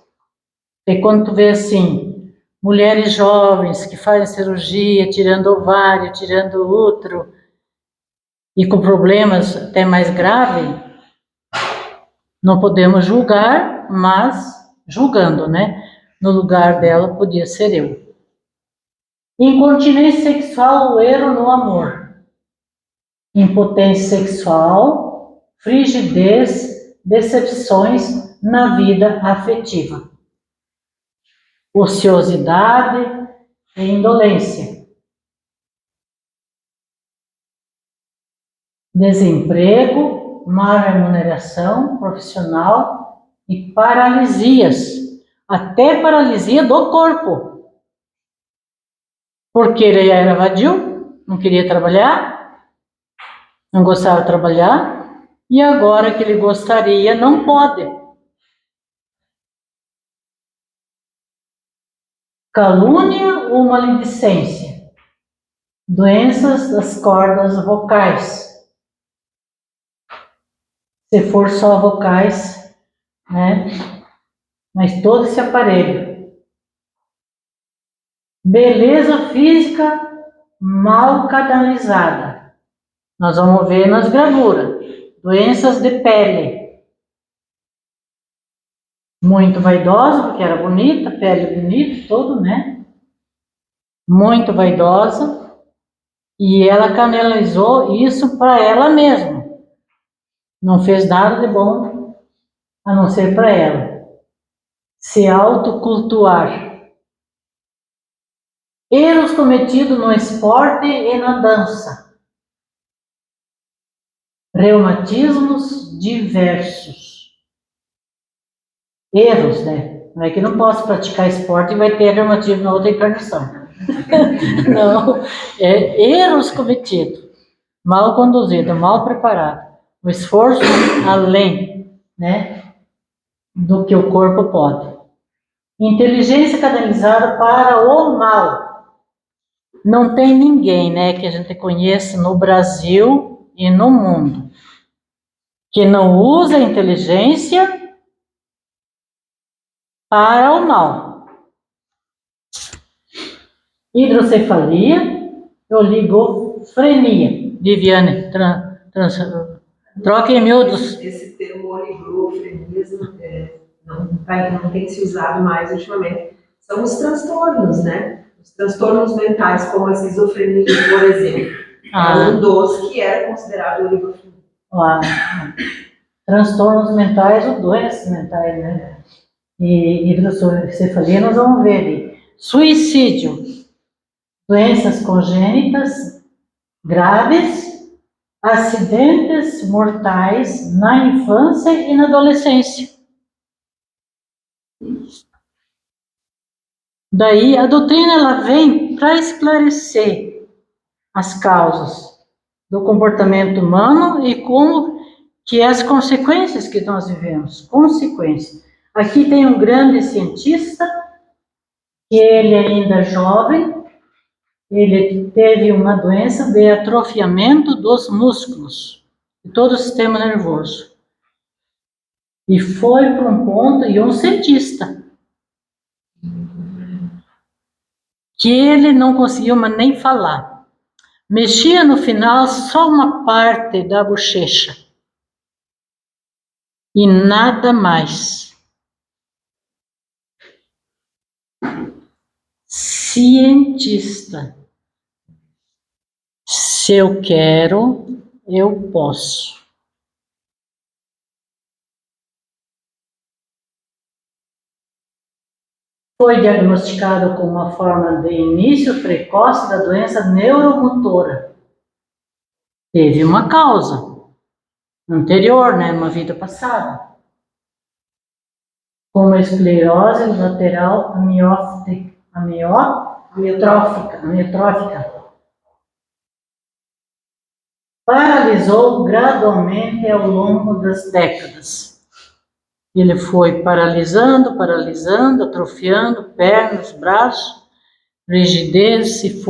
E quando tu vê assim, mulheres jovens que fazem cirurgia, tirando ovário, tirando útero, e com problemas até mais graves, não podemos julgar, mas julgando, né? No lugar dela podia ser eu. Incontinência sexual ou erro no amor. Impotência sexual, frigidez, decepções na vida afetiva. Ociosidade e indolência. Desemprego, má remuneração profissional e paralisias, até paralisia do corpo. Porque ele era vadio, não queria trabalhar, não gostava de trabalhar, e agora que ele gostaria, não pode. Calúnia ou maledicência? Doenças das cordas vocais. Se for só vocais, né? Mas todo esse aparelho. Beleza física mal canalizada. Nós vamos ver nas gravuras. Doenças de pele. Muito vaidosa, porque era bonita, pele bonita, tudo, né? Muito vaidosa. E ela canalizou isso para ela mesma. Não fez nada de bom, a não ser para ela. Se autocultuar. Erros cometidos no esporte e na dança. Reumatismos diversos. erros, né? Não é que não posso praticar esporte e vai ter reumatismo na outra encarnação. Não, erros cometidos, mal conduzido, mal preparado, o esforço além, né, do que o corpo pode. Inteligência canalizada para o mal. Não tem ninguém, né, que a gente conheça no Brasil e no mundo que não usa a inteligência para o mal. Hidrocefalia, oligofrenia. Viviane, troque em miúdos. Esse termo oligofrenismo não tem se usado mais ultimamente. São os transtornos, né? Os transtornos mentais, como a esquizofrenia, por exemplo. É um dos que era considerado oligofrenia. Transtornos mentais ou doenças mentais, né? E hidrocefalia nós vamos ver ali. Suicídio, doenças congênitas graves, acidentes mortais na infância e na adolescência. Daí a doutrina ela vem para esclarecer as causas do comportamento humano e como que as consequências que nós vivemos. Consequências. Aqui tem um grande cientista, que ele ainda jovem, ele teve uma doença de atrofiamento dos músculos, de todo o sistema nervoso. E foi para um ponto, e um cientista, que ele não conseguiu nem falar. Mexia no final só uma parte da bochecha. E nada mais. Cientista. Se eu quero, eu posso. Foi diagnosticado com uma forma de início precoce da doença neuromotora. Teve uma causa anterior, né, numa vida passada, como a esclerose lateral amiotrófica. Paralisou gradualmente ao longo das décadas. Ele foi paralisando, atrofiando pernas, braços, rigidez, e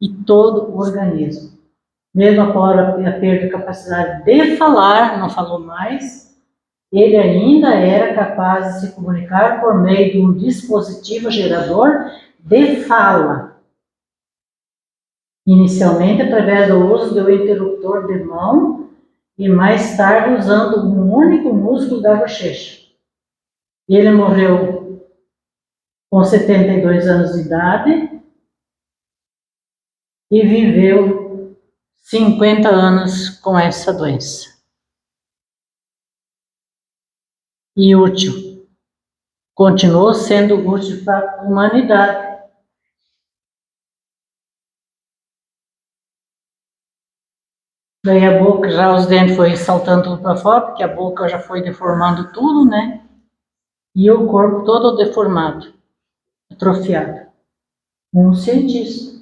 e todo o organismo. Mesmo após a perda de capacidade de falar, não falou mais, ele ainda era capaz de se comunicar por meio de um dispositivo gerador de fala. Inicialmente através do uso do interruptor de mão e mais tarde usando um único músculo da bochecha. Ele morreu com 72 anos de idade e viveu 50 anos com essa doença. E útil. Continuou sendo útil para a humanidade. Daí a boca, já os dentes foi saltando tudo para fora, porque a boca já foi deformando tudo, né? E o corpo todo deformado, atrofiado. Um cientista.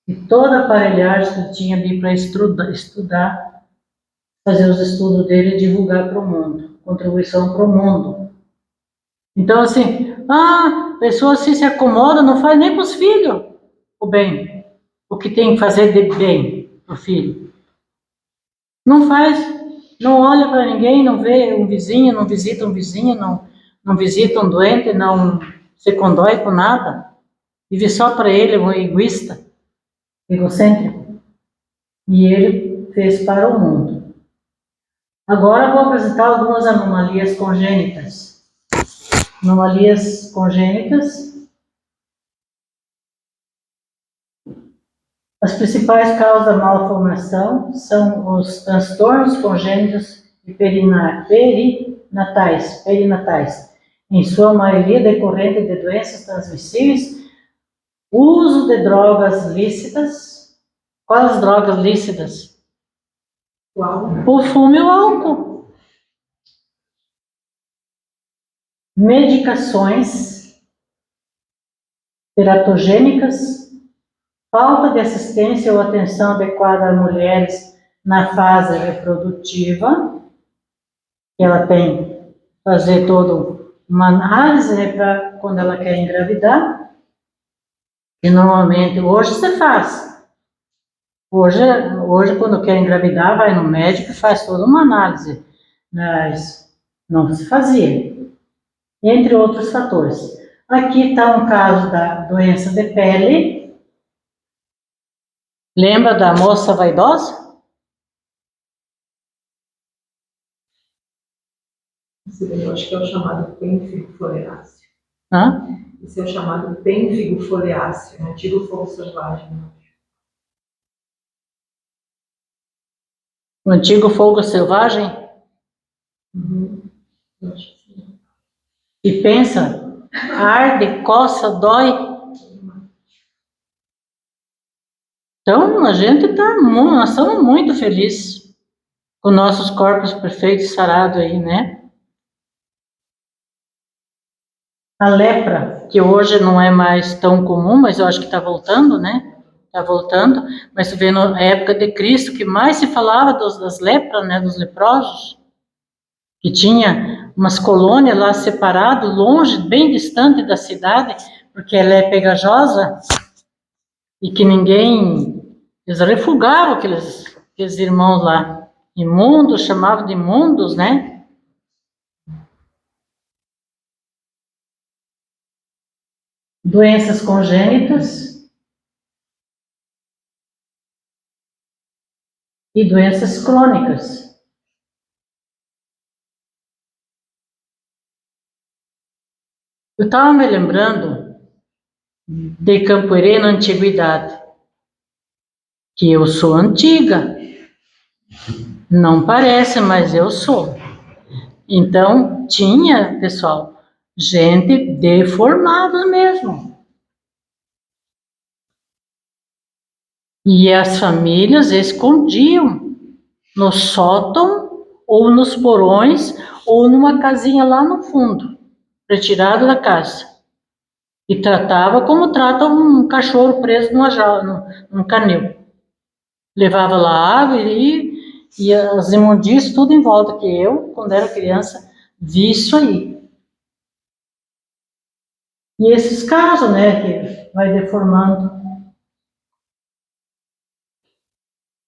E toda a aparelhagem que tinha ali para estudar, fazer os estudos dele e divulgar para o mundo. Contribuição para o mundo. Então, assim, a pessoa assim, se acomoda, não faz nem para os filhos o bem. O que tem que fazer de bem para o filho. Não faz, não olha para ninguém, não vê um vizinho, não visita um vizinho, não visita um doente, não se condói com nada. Vive só para ele, um egoísta, egocêntrico. E ele fez para o mundo. Agora vou apresentar algumas anomalias congênitas. Anomalias congênitas. As principais causas da malformação são os transtornos congênitos e perinatais, em sua maioria decorrente de doenças transmissíveis, uso de drogas lícitas. Quais drogas lícitas? O fumo e o álcool. medicações teratogênicas, falta de assistência ou atenção adequada a mulheres na fase reprodutiva, ela tem que fazer toda uma análise, né, para quando ela quer engravidar, e normalmente hoje você faz. Hoje, quando quer engravidar, vai no médico e faz toda uma análise, mas não se fazia, entre outros fatores. Aqui está um caso da doença de pele. Lembra da moça vaidosa? Eu acho que é o chamado pênfigo foliáceo. Hã? Esse é o chamado pênfigo foliáceo, um antigo fogo selvagem. O antigo fogo selvagem? Eu acho que sim. E pensa, arde, coça, dói. Então, a gente nós estamos muito felizes com nossos corpos perfeitos, sarados aí, né? A lepra, que hoje não é mais tão comum, mas eu acho que está voltando, né? Está voltando, mas tu vê na época de Cristo que mais se falava das lepras, né? Dos leprosos, que tinha umas colônias lá separadas, longe, bem distante da cidade, porque ela é pegajosa e que eles refugavam aqueles irmãos lá, imundos, chamavam de imundos, né? Doenças congênitas e doenças crônicas. Eu estava me lembrando de Campoerê na antiguidade, que eu sou antiga. Não parece, mas eu sou. Então, tinha, pessoal, gente deformada mesmo. E as famílias escondiam no sótão, ou nos porões, ou numa casinha lá no fundo, retirada da casa. E tratava como trata um cachorro preso num canil. Levava lá água e as imundícias tudo em volta, que eu, quando era criança, vi isso aí. E esses casos, né, que vai deformando.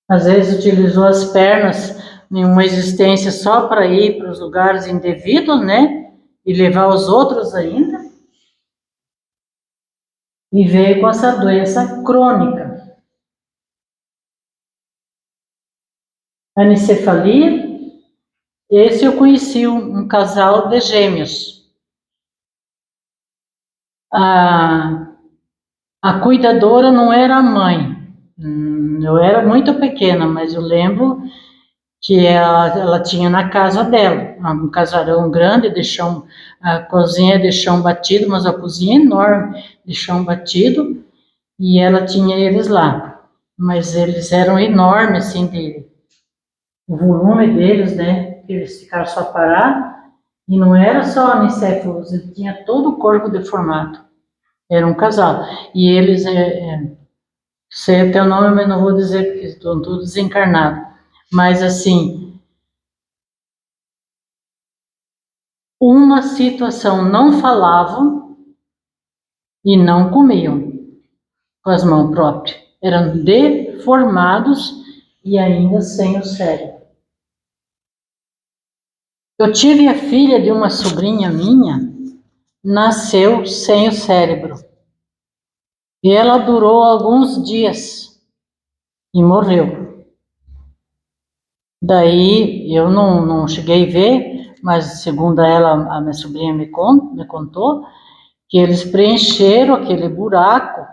Às vezes utilizou as pernas em uma existência só para ir para os lugares indevidos, né, e levar os outros ainda. E veio com essa doença crônica. Anencefalia. Esse eu conheci um casal de gêmeos. A cuidadora não era a mãe. Eu era muito pequena, mas eu lembro que ela tinha na casa dela um casarão grande de chão, a cozinha de chão batido, mas a cozinha enorme de chão batido, e ela tinha eles lá. Mas eles eram enormes, assim, o volume deles, né? Eles ficaram só parados, e não era só anicéfalos, ele tinha todo o corpo deformado. Era um casal. E eles, sei até o nome, mas não vou dizer porque estão todos desencarnados. Mas assim, uma situação, não falavam e não comiam com as mãos próprias. Eram deformados e ainda sem o cérebro. Eu tive a filha de uma sobrinha minha, nasceu sem o cérebro. E ela durou alguns dias e morreu. Daí eu não cheguei a ver, mas segundo ela, a minha sobrinha me contou, que eles preencheram aquele buraco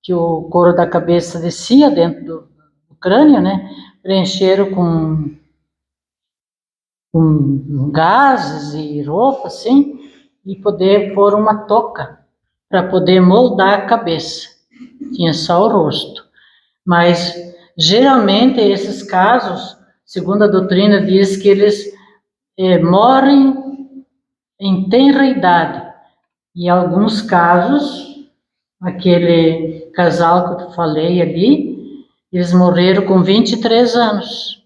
que o couro da cabeça descia dentro do crânio, né? Preencheram com gases e roupa, assim, e poder pôr uma touca para poder moldar a cabeça. Tinha só o rosto. Mas, geralmente, esses casos, segundo a doutrina, diz que eles morrem em tenra idade. E em alguns casos, aquele casal que eu falei ali, eles morreram com 23 anos.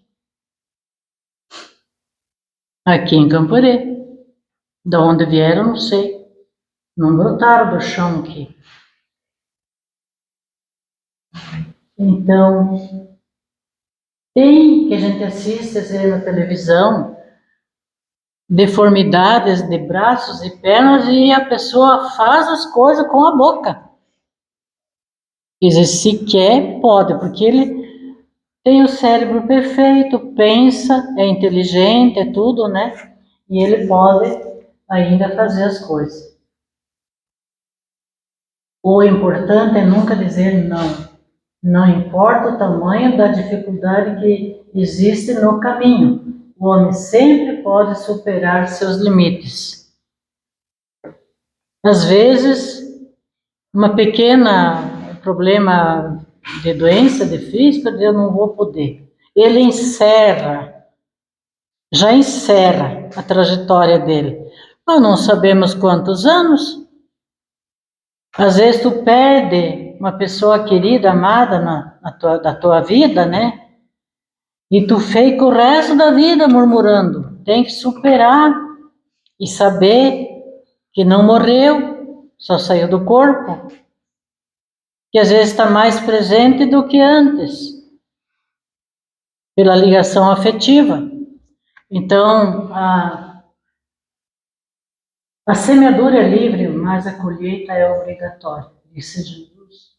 Aqui em Camporê. De onde vieram, não sei. Não brotaram do chão aqui. Então, tem que a gente assiste às vezes na televisão, deformidades de braços e pernas e a pessoa faz as coisas com a boca. Quer dizer, se quer, pode, porque ele tem o cérebro perfeito, pensa, é inteligente, é tudo, né? E ele pode ainda fazer as coisas. O importante é nunca dizer não. Não importa o tamanho da dificuldade que existe no caminho, o homem sempre pode superar seus limites. Às vezes, uma pequena problema de doença, de física, eu não vou poder. Ele já encerra a trajetória dele. Nós não sabemos quantos anos. Às vezes tu perde uma pessoa querida, amada da tua vida, né? E tu fica o resto da vida murmurando. Tem que superar e saber que não morreu, só saiu do corpo. Que às vezes está mais presente do que antes, pela ligação afetiva. Então, a semeadura é livre, mas a colheita é obrigatória, disse Jesus.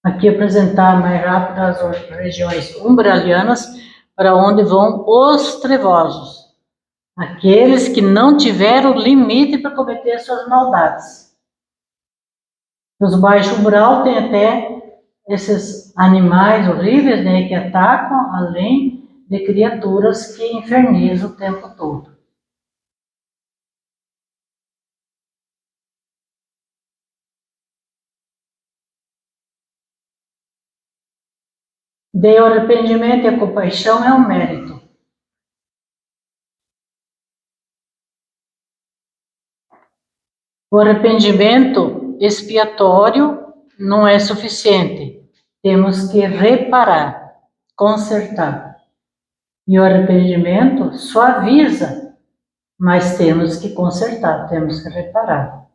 Aqui apresentar mais rápido as regiões umbralianas, para onde vão os trevosos, aqueles que não tiveram limite para cometer suas maldades. Os baixo umbral tem até esses animais horríveis, né, que atacam, além de criaturas que infernizam o tempo todo. Daí o arrependimento e a compaixão é um mérito. O arrependimento expiatório não é suficiente. Temos que reparar, consertar. E o arrependimento suaviza, mas temos que consertar, temos que reparar.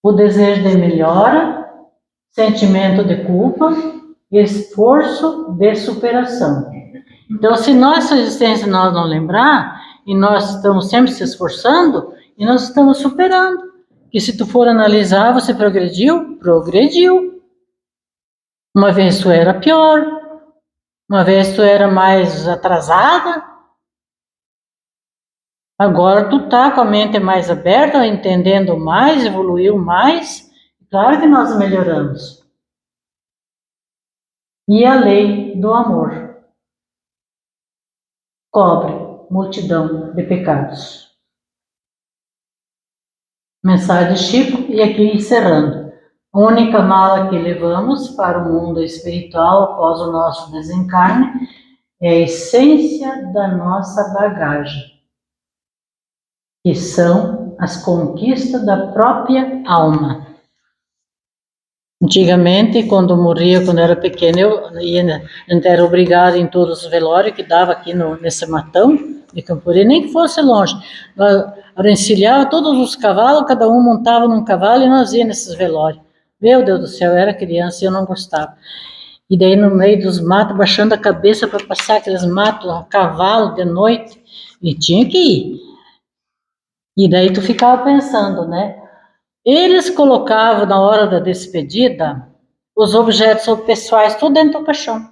O desejo de melhora, sentimento de culpa, esforço de superação. Então, se nossa existência nós não lembrar, e nós estamos sempre se esforçando, e nós estamos superando. Que se tu for analisar, você progrediu? Progrediu. Uma vez tu era pior, uma vez tu era mais atrasada, agora tu tá com a mente mais aberta, entendendo mais, evoluiu mais. Claro que nós melhoramos. E a lei do amor cobre multidão de pecados. Mensagem de Chico, e aqui encerrando. A única mala que levamos para o mundo espiritual após o nosso desencarne é a essência da nossa bagagem, que são as conquistas da própria alma. Antigamente, quando morria, quando eu era pequena, a gente era obrigado em todos os velórios que dava aqui nesse matão de Camporê, nem que fosse longe. Nós encilhava todos os cavalos, cada um montava num cavalo e nós íamos nesses velórios. Meu Deus do céu, eu era criança e eu não gostava. E daí no meio dos matos, baixando a cabeça para passar aqueles matos a cavalo de noite, e tinha que ir. E daí tu ficava pensando, né? Eles colocavam na hora da despedida os objetos pessoais tudo dentro do caixão.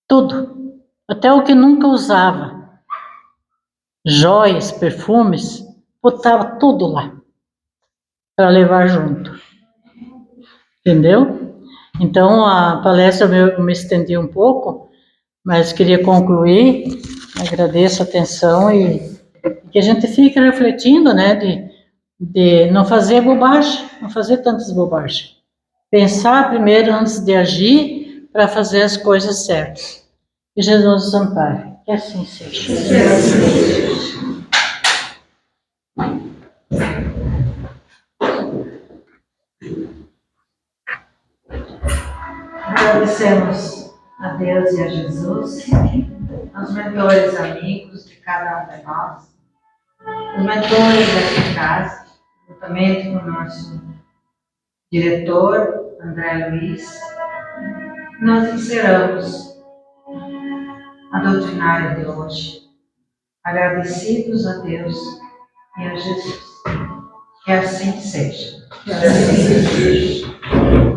Tudo. Até o que nunca usava. Joias, perfumes, botava tudo lá para levar junto. Entendeu? Então a palestra eu me estendi um pouco, mas queria concluir. Agradeço a atenção e que a gente fique refletindo, né, de não fazer bobagem, não fazer tantas bobagens. Pensar primeiro antes de agir para fazer as coisas certas. Que Jesus os ampare. Que assim seja. Agradecemos a Deus e a Jesus, aos mentores amigos de cada um de nós, os mentores desta casa, juntamente com o nosso diretor, André Luiz. Nós encerramos a doutrinária de hoje, agradecidos a Deus e a Jesus. Que assim seja. Que assim seja.